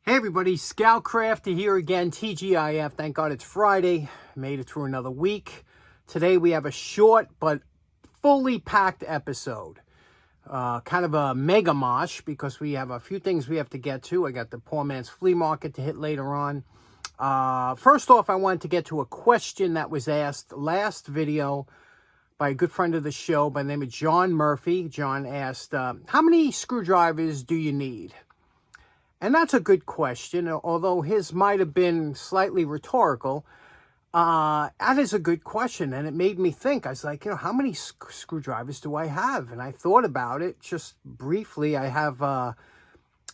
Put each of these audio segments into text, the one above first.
Hey everybody, Scoutcrafter here again, TGIF. Thank God it's Friday. Made it through another week. Today we have a short but fully packed episode. Kind of a mega mosh because we have a few things we have to get to. I got the Poor Man's Flea Market to hit later on. First off, I wanted to get to a question that was asked last video by a good friend of the show by the name of John Murphy. John asked, how many screwdrivers do you need? And that's a good question, although his might have been slightly rhetorical. That is a good question, and it made me think. I was like, how many screwdrivers do I have? And I thought about it just briefly. I have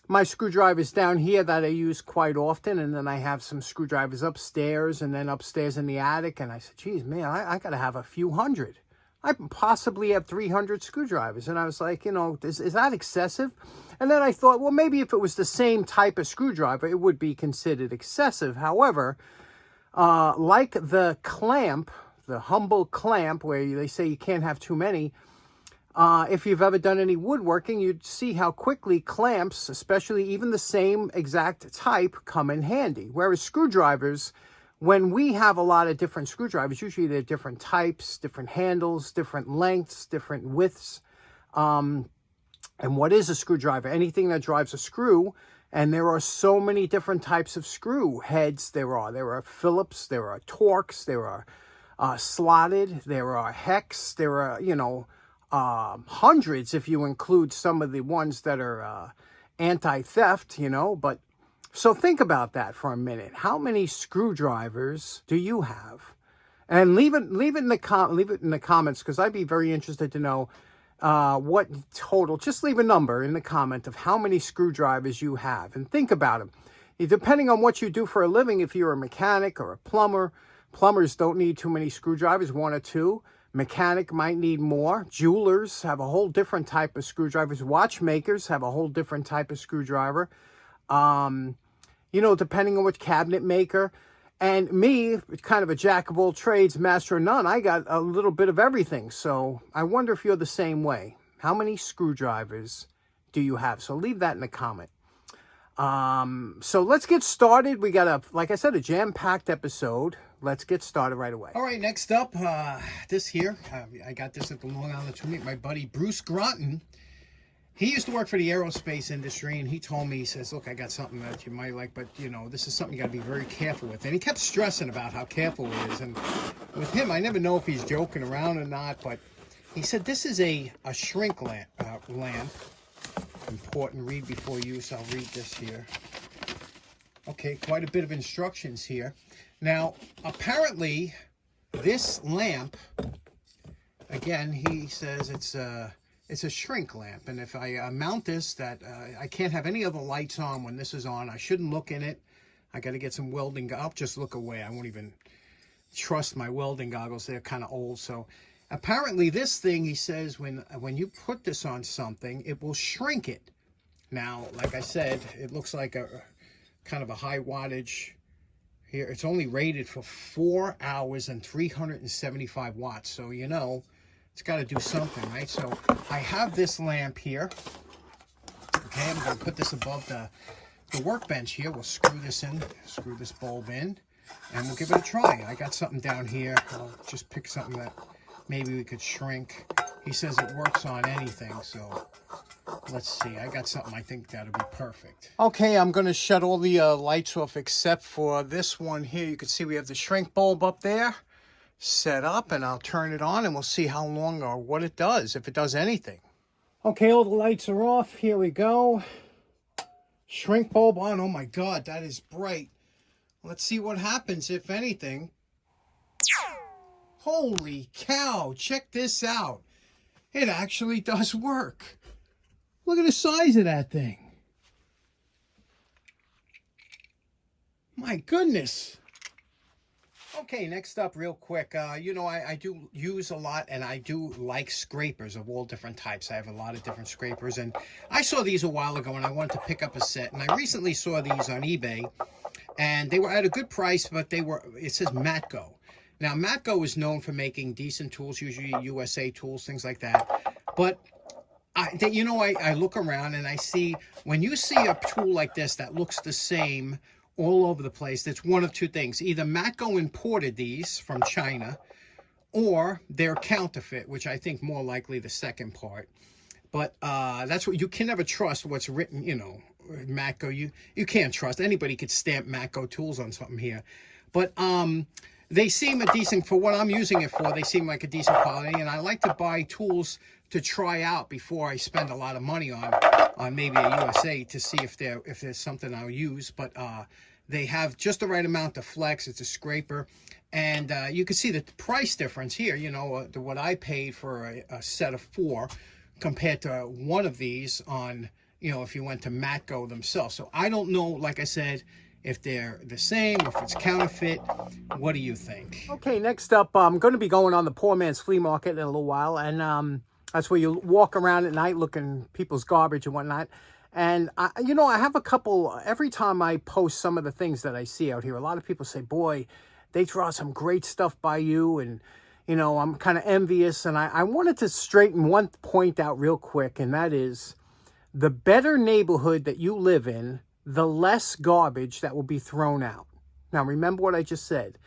my screwdrivers down here that I use quite often, and then I have some screwdrivers upstairs, and then upstairs in the attic. And I said, geez, man, I got to have a few hundred. I possibly have 300 screwdrivers. And I was like, is that excessive? And then I thought, well, maybe if it was the same type of screwdriver, it would be considered excessive. However, like the clamp, the humble clamp, where they say you can't have too many, if you've ever done any woodworking, you'd see how quickly clamps, especially even the same exact type, come in handy. Whereas screwdrivers, when we have a lot of different screwdrivers, usually they're different types, different handles, different lengths, different widths. And what is a screwdriver? Anything that drives a screw. And there are so many different types of screw heads. There are Phillips, there are Torx, there are slotted, there are hex, there are, hundreds if you include some of the ones that are anti-theft, but so think about that for a minute. How many screwdrivers do you have? And leave it in the comments, because I'd be very interested to know what total. Just leave a number in the comment of how many screwdrivers you have, and think about them. Depending on what you do for a living, if you're a mechanic or a plumber, plumbers don't need too many screwdrivers, one or two. Mechanic might need more. Jewelers have a whole different type of screwdrivers. Watchmakers have a whole different type of screwdriver. Depending on which cabinet maker. And me, kind of a jack of all trades, master of none, I got a little bit of everything. So I wonder if you're the same way. How many screwdrivers do you have? So leave that in the comment. So let's get started. We got like I said, a jam-packed episode. Let's get started right away. All right, next up, this here. I got this at the Long Island to meet my buddy Bruce Groton. He used to work for the aerospace industry, and he told me, he says, look, I got something that you might like, but, this is something you got to be very careful with. And he kept stressing about how careful it is. And with him, I never know if he's joking around or not, but he said this is a shrink lamp. Important, read before use. I'll read this here. Okay, quite a bit of instructions here. Now, apparently, this lamp, again, he says it's a shrink lamp, and if I mount this, I can't have any other lights on when this is on. I shouldn't look in it. I got to get some welding. I'll just look away. I won't even trust my welding goggles. They're kind of old. So apparently this thing, he says, when you put this on something, it will shrink it. Now, like I said, it looks like a kind of a high wattage here. It's only rated for 4 hours and 375 watts. So, it's got to do something, right? So I have this lamp here. Okay, I'm going to put this above the workbench here. We'll screw this bulb in, and we'll give it a try. I got something down here. I'll just pick something that maybe we could shrink. He says it works on anything, so let's see. I got something I think that'll be perfect. Okay, I'm going to shut all the lights off except for this one here. You can see we have the shrink bulb up there set up, and I'll turn it on and we'll see how long or what it does, if it does anything. Okay, all the lights are off. Here we go. Shrink bulb on. Oh my God, that is bright. Let's see what happens, if anything. Holy cow, check this out. It actually does work. Look at the size of that thing. My goodness. Okay, next up real quick, I do use a lot, and I do like scrapers of all different types. I have a lot of different scrapers, and I saw these a while ago, and I wanted to pick up a set, and I recently saw these on eBay, and they were at a good price, but it says Matco. Now, Matco is known for making decent tools, usually USA tools, things like that, but I look around and I see, when you see a tool like this that looks the same all over the place, it's one of two things. Either Matco imported these from China, or they're counterfeit, which I think more likely the second part. But that's what you can never trust what's written, Matco. You can't trust. Anybody could stamp Matco tools on something here. But they seem a decent, for what I'm using it for, they seem like a decent quality. And I like to buy tools to try out before I spend a lot of money on maybe a USA, to see if there's something I'll use. But they have just the right amount of flex. It's a scraper. And you can see the price difference here, what I paid for a set of 4 compared to one of these on, if you went to Matco themselves. So I don't know, like I said, if they're the same or if it's counterfeit. What do you think? Okay, next up, I'm going to be going on the Poor Man's Flea Market in a little while. And that's where you walk around at night looking people's garbage and whatnot. And, I have a couple, every time I post some of the things that I see out here, a lot of people say, boy, they draw some great stuff by you. And, I'm kind of envious. And I wanted to straighten one point out real quick. And that is, the better neighborhood that you live in, the less garbage that will be thrown out. Now, remember what I just said.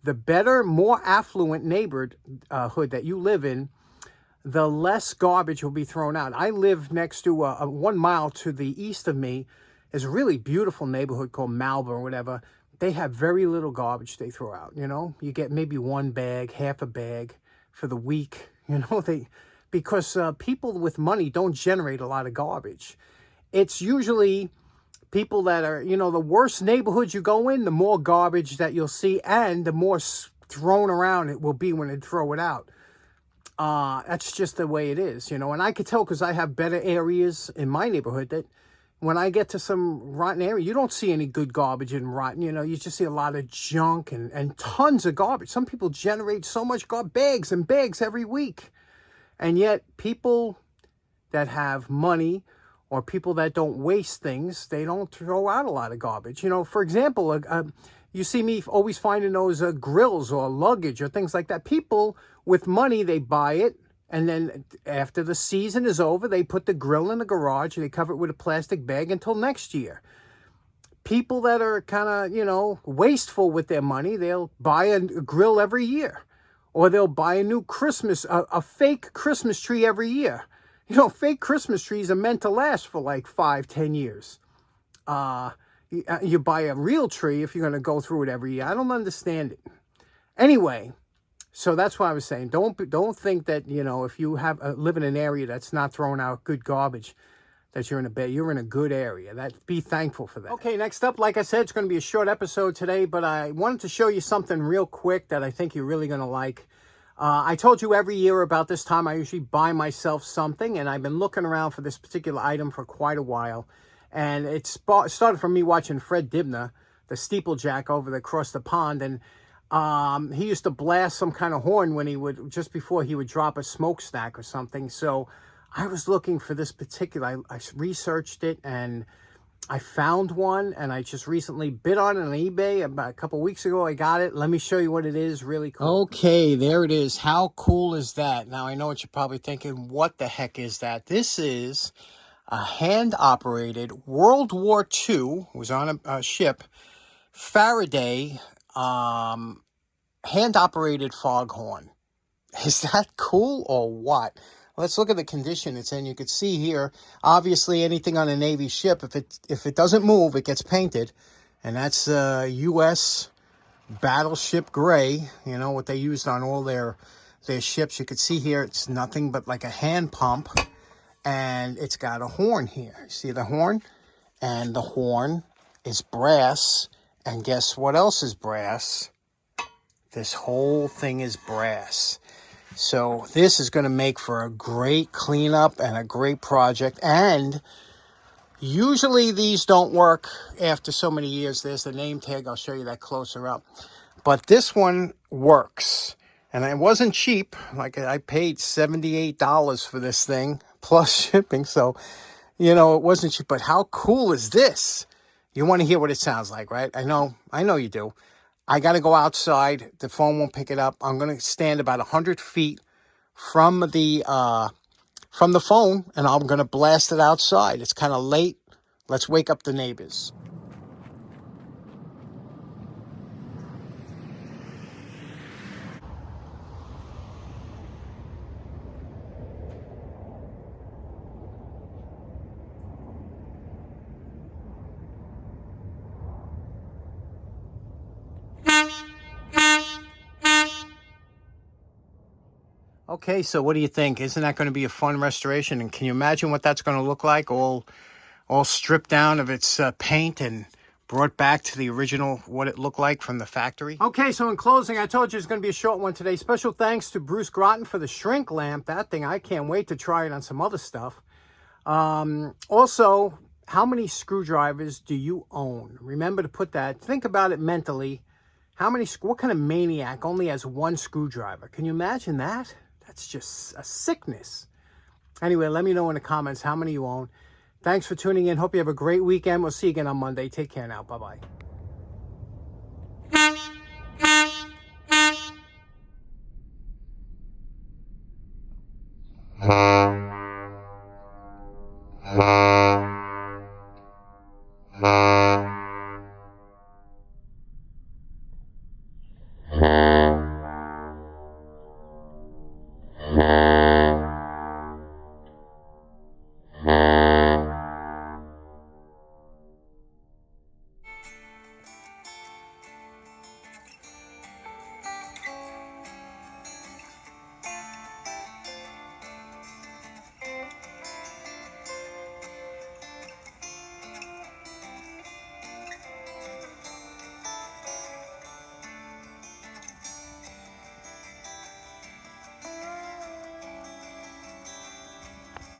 The better, more affluent neighborhood that you live in, the less garbage will be thrown out. I live next to 1 mile to the east of me is a really beautiful neighborhood called Malvern or whatever. They have very little garbage they throw out, You get maybe 1 bag, half a bag for the week, because people with money don't generate a lot of garbage. It's usually people that are, the worse neighborhoods you go in, the more garbage that you'll see, and the more thrown around it will be when they throw it out. That's just the way it is, and I could tell because I have better areas in my neighborhood that when I get to some rotten area, you don't see any good garbage in rotten, you just see a lot of junk and tons of garbage. Some people generate so much bags and bags every week. And yet people that have money or people that don't waste things, they don't throw out a lot of garbage. For example, you see me always finding those grills or luggage or things like that. People with money, they buy it. And then after the season is over, they put the grill in the garage and they cover it with a plastic bag until next year. People that are kind of, wasteful with their money, they'll buy a grill every year. Or they'll buy a new a fake Christmas tree every year. Fake Christmas trees are meant to last for like 5-10 years. You buy a real tree if you're going to go through it every year. I don't understand it. Anyway, so that's what I was saying. Don't think that, if you live in an area that's not throwing out good garbage, that you're in a good area. Be thankful for that. Okay, next up, like I said, it's going to be a short episode today, but I wanted to show you something real quick that I think you're really going to like. I told you every year about this time I usually buy myself something, and I've been looking around for this particular item for quite a while. And it started from me watching Fred Dibner, the steeplejack over across the pond, and he used to blast some kind of horn just before he would drop a smokestack or something. So I was looking for this particular, I researched it and I found one, and I just recently bid on it on eBay about a couple weeks ago. I got it. Let me show you what it is. Really cool. Okay, there it is. How cool is that? Now, I know what you're probably thinking. What the heck is that? This is a hand-operated World War II, was on a ship, Faraday hand-operated foghorn. Is that cool or what? Let's look at the condition it's in. You can see here, obviously anything on a Navy ship, if it doesn't move, it gets painted. And that's U.S. battleship gray, what they used on all their ships. You can see here it's nothing but like a hand pump. And it's got a horn here. See the horn? And the horn is brass. And guess what else is brass? This whole thing is brass. So this is going to make for a great cleanup and a great project. And usually these don't work after so many years. There's the name tag. I'll show you that closer up. But this one works. And it wasn't cheap. Like, I paid $78 for this thing plus shipping. So, it wasn't cheap. But how cool is this? You want to hear what it sounds like, right? I know you do. I got to go outside. The phone won't pick it up. I'm going to stand about 100 feet from the from the phone, and I'm going to blast it outside. It's kind of late. Let's wake up the neighbors. Okay, so what do you think? Isn't that going to be a fun restoration? And can you imagine what that's going to look like? All stripped down of its paint and brought back to the original, what it looked like from the factory. Okay, so in closing, I told you it's going to be a short one today. Special thanks to Bruce Groton for the shrink lamp. That thing, I can't wait to try it on some other stuff. Also, how many screwdrivers do you own? Remember to put that, think about it mentally. What kind of maniac only has one screwdriver? Can you imagine that? That's just a sickness. Anyway, let me know in the comments how many you own. Thanks for tuning in. Hope you have a great weekend. We'll see you again on Monday. Take care now. Bye-bye.